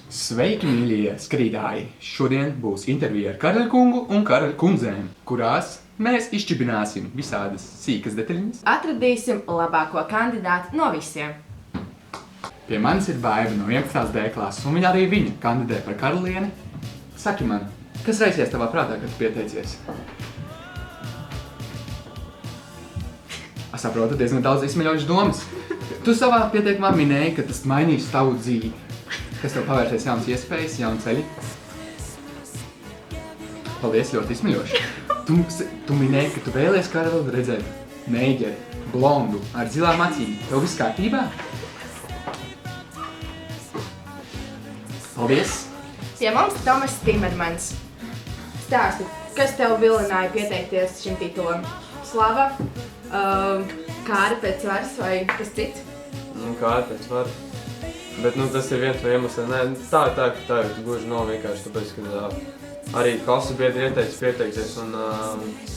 Sveiki, mīļie skrīdāji! Šodien būs intervija ar karaļkungu un karaļkundzēm, kurās mēs izčibināsim visādas sīkas detaļas. Atradīsim labāko kandidātu no visiem. Pie manis ir Baiva no 11. D klases, un arī viņa kandidē par karalieni. Saki man, kas raisies tavā prātā, kad tu pieteicies? Es saprotu, diezgan daudz izsmeļojušas domas. Tu savā pieteikumā minēji, ka tas mainīs tavu dzīvi. Kas tev pavērties jaunas iespējas, jauni ceļi? Paldies, ļoti izsmeļoši. Tu minēji, ka tu vēlies karali redzēt neiģeri, blondu, ar zilām acīm. Tev viss kārtībā? Paldies! Pie mums Tomas Timermans. Stāsti, kas tev vilināja pieteikties šim titulam? Slava, kāri pēc varas vai kas cits? Kāri pēc varas. Bet tas ir viens no iemesliem. Tā ir gluži nav vienkārši, tāpēc, ka arī klases biedri ieteicis pieteikties un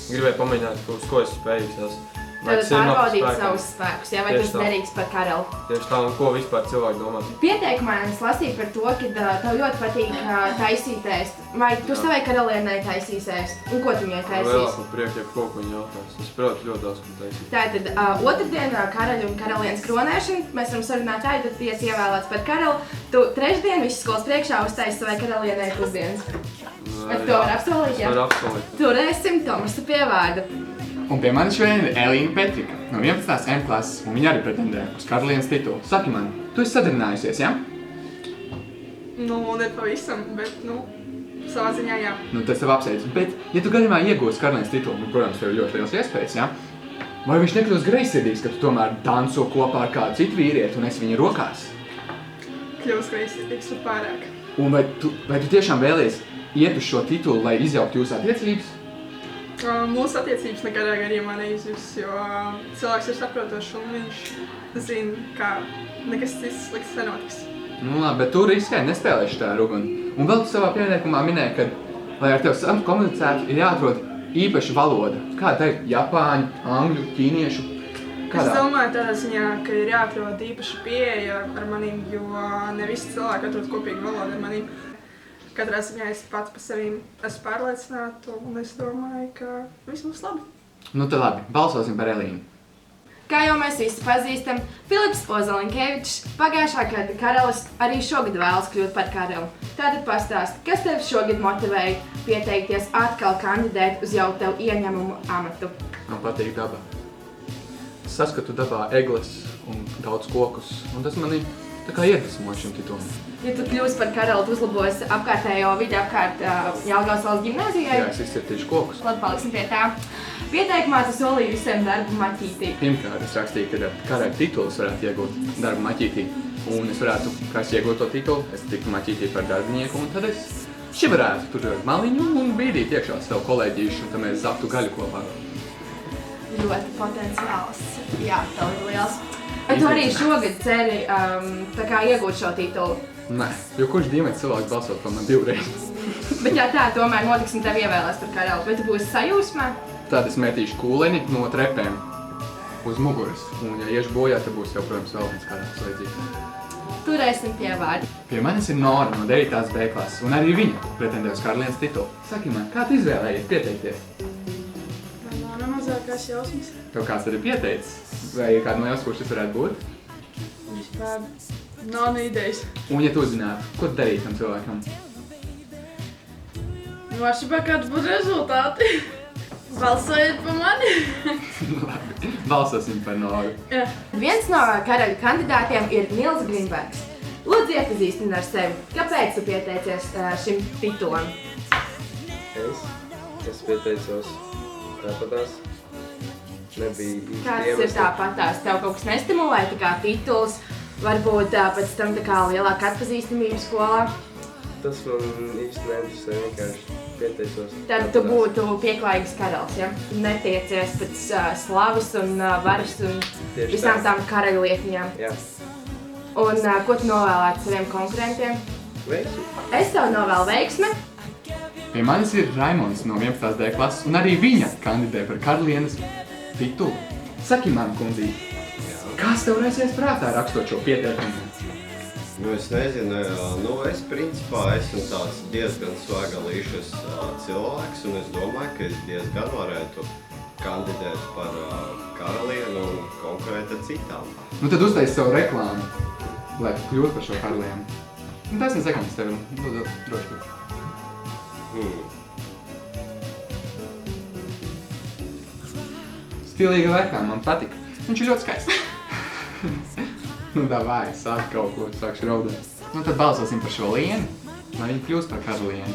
gribēja pamēģināt, uz ko es spējīgs. Tad pārbaudīt savus spēkus, vai tas derīgs par karali. Tieši tā, un ko vispār cilvēki domā. Pieteikumā es lasīju par to, ka tev ļoti patīk taisīt ēst. Vai tu savai karalienei taisīs ēst? Un ko tu viņai taisīs? Lielāko prieku, ko viņi jautās. Es protu ļoti daudz, ko taisīt. Tātad otrdien karaļu un karalienes kronēšana. Mēs varam sarunāt tā, tad tiesi ievēlēts par karali. Tu trešdien visu skolas priekšā uztaisi savai karalienei pusdienas. Vai tu to var apsolīt? Es varu apsolīt. Turēsim Tomasu pie vārda. Un pie manis šodien ir Elīna Petrika no 11. M klases, un viņa arī pretendē uz karalienes titulu. Saki man, tu esi sadarinājusies, ja? Ne pavisam, bet, savā ziņā, jā. Tas tev apsveicu, bet, ja tu gadījumā iegūsi karalienes titulu, protams, tev ir ļoti liels iespējas, ja? Vai viņš nekļūst greizsirdīgs, ka tu tomēr danco kopā ar kādu citu vīrieti un esi viņa rokās? Kļūst greizsirdīgs un pārāk. Un vai tu tiešām vēlies iet uz šo titulu, lai izjauktu jūsu attiecības? Mūsu attiecības nekādā gadījumā neizjūs, jo cilvēks ir saprotošs un viņš zina, ka nekas cits slikts nenotiks. Labi, bet tu riskē nespēlēši tā ruguni. Un vēl tu savā pieteikumā minēji, ka, lai ar tevi komunicētu, ir jāatrod īpaša valoda. Kāda tā ir? Japāņu, angļu, ķīniešu? Kādā? Es domāju tādā ziņā, ka ir jāatrod īpaša pieeja ar manīm, jo ne visi cilvēki atrod kopīgu valodu ar manīm. Katrā ziņā es pats par sevi esmu pārliecināta un es domāju, ka viss būs labi. Tad labi, balsosim par Elīnu. Kā jau mēs visi pazīstam, Filips Ozalinkevičs, pagājušā gada karalis, arī šogad vēlas kļūt par karali. Tātad pastāsti, kas tev šogad motivēja pieteikties atkal kandidēt uz jau tev ieņemumu amatu? Man patīk dabā. Es saskatu dabā egles un daudz kokus, un tas mani tā kā iedvesmo šim titulam. Ja tu kļūsi par karali, tu uzlabosi apkārtējo vidi apkārt Jelgavas valsts gimnāzijai? Jā, es izcirtīšu kokus. Labi, paliksim pie tā. Pieteikumā tu solīji visiem darbu maķītī. Pirmkārt, es rakstīju, ka karaļa titulus varētu iegūt darba maķītī. Un es varētu, kā es iegūtu to titulu, es tiktu maķītī par darbinieku, un tad es šivarētu tur ar maliņu un bīdīt iekšā savu kolēģīšu, un tad mēs zaptu gaļu kopā. Ļoti potenciāls. Jā, tev ir liels. Vai tu arī šogad ceri iegūt šo titulu? Nē, jo kurš dīvains cilvēks balsot par mani divreiz. Bet ja tā tomēr notiks un tev ievēlēs par karali, vai tu būsi sajūsmā? Tad es metīšu kūleni no trepēm uz muguras. Un ja iešu bojā, tad būs jau, protams, vēl viens karalis vajadzīgs. Turēsim pie vārda. Pie manis ir Nora no 9. B klases, un arī viņa pretendē uz karalienes titulu. Saki man, kā tu izvēlējies pieteikties? Man nav nemazākās jausmas. Tev kāds tad ir pieteicis? Vai ir kāda no jums, kurš tas varētu būt? Vispār nav ne idejas. Un ja tu zinātu, ko tu darītu tam cilvēkam? Atšķirībā kāds būtu rezultāti. Balsojiet par mani. Labi, balsosim par Noru. Jā. Viens no karaļu kandidātiem ir Nils Grinbergs. Lūdzu, iepazīstini ar sevi. Kāpēc tu pieteicies šim titulam? Es pieteicos tāpatās. Nebija īsti Kāds ir tāpatās? Tev kaut kas nestimulē, tā kā tituls, varbūt pēc tam tā kā lielāka atpazīstamība skolā? Tas man īsti neinteresē, vienkārši pieteicos. Tad tu būtu pieklājīgs karalis, ja? Netiecies pēc slavas un varas un Tieši visām tā. tām karaļu lietiņām. Jā. Un ko tu novēlētu saviem konkurentiem? Veiksmi. Es tev novēlu veiksmi. Pie manis ir Raimonds no 11. D klases, un arī viņa kandidē par karalienes titulu. Saki man, kundī, kas tev raisies prātā rakstot šo pieteikumu? Nu, es nezinu, es principā esmu tāds diezgan svagalīšas cilvēks, un es domāju, ka es diezgan varētu kandidēt par karalieni un konkurēt ar citām. Nu tad uztaisi savu reklāmu, lai tu kļūtu par šo karalieni. Un 10 sekundes tev ir, droši. Stilīga reklāma, man patika. Viņš ir ļoti skaists. Nu davai, sāk kaut ko, sākšu raudāt. Nu tad balsosim par šo lieni, lai viņa kļūst par karalieni.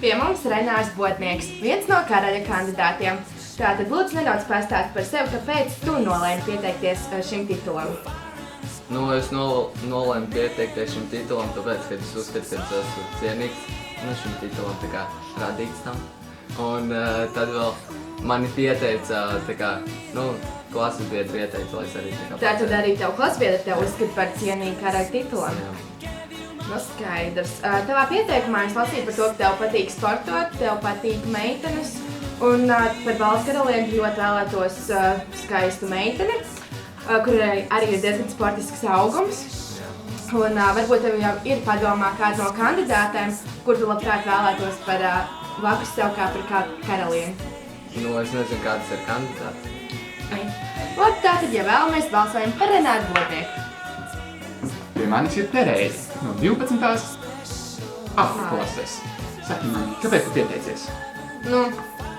Pie mums Renārs Botnieks, viens no karaļa kandidātiem. Tātad lūdzu nedaudz pastāst par sevi, kāpēc tu nolēmi pieteikties šim titulam. Nu, es nolēmu pieteikties šim titulam, tāpēc, ka es uzskatu, ka es esmu cienīgs šim titulam tā kā radīts tam. Un tad vēl mani pieteica, tā kā, klases biedri ieteica, lai es arī tā kā Tātad arī tev klases biedri tev uzskata par cienīgu karaļa titulam. Jā. Nu skaidrs. Tavā pieteikumā es lasīju par to, ka tev patīk sportot, tev patīk meitenes. Un par balss karalieni ļoti vēlētos skaistu meiteni, kurai arī ir diezgan sportisks augums. Un varbūt tev jau ir padomā kāda no kandidātēm, kur tu labprāt vēlētos par blakus sev kā par karalieni. Nu, es nezinu, kādas ir kandidāti. Labi, tātad, ja vēlamies, balsojam par Renāru Botnieku. Pie manis ir Terēze no 12. klases. Saki man, kāpēc tu pieteicies? Nu,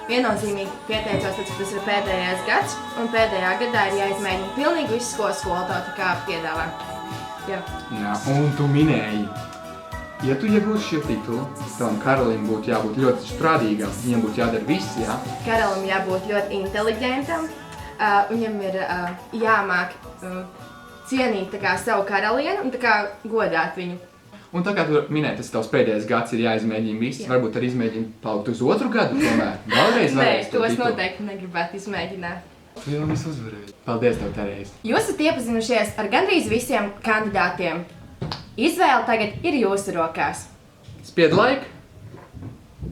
viennozīmīgi pieteicos, tāpēc, ka tas ir pēdējais gads, un pēdējā gadā ir jāizmēģina pilnīgi visu, ko skolotāji tā kā piedāvā. Jā. Jā, un tu minēji, ja tu iegūsi šo titulu, tavam karalim būtu jābūt ļoti sprādīgam, viņam būtu jādara viss, jā? Karalim jābūt ļoti inteliģentam, viņam ir jāmāk cienīt tā kā savu karalieni un tā kā godāt viņu. Un tā kā tu minēji, tas tavs pēdējais gads ir jāizmēģina viss, varbūt arī izmēģina palikt uz otru gadu tomēr. Vēlreiz Nē, varēs to es noteikti negribētu izmēģināt. Tu jau visu uzvarēji. Paldies tev, Terēze. Jūs esat iepazinušies ar gandrīz visiem kandidātiem. Izvēle tagad ir jūsu rokās. Spied laiku,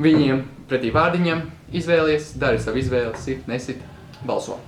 viņiem pretī vārdiņam, izvēlies, dari savu izvēli, sit, nesit, balso.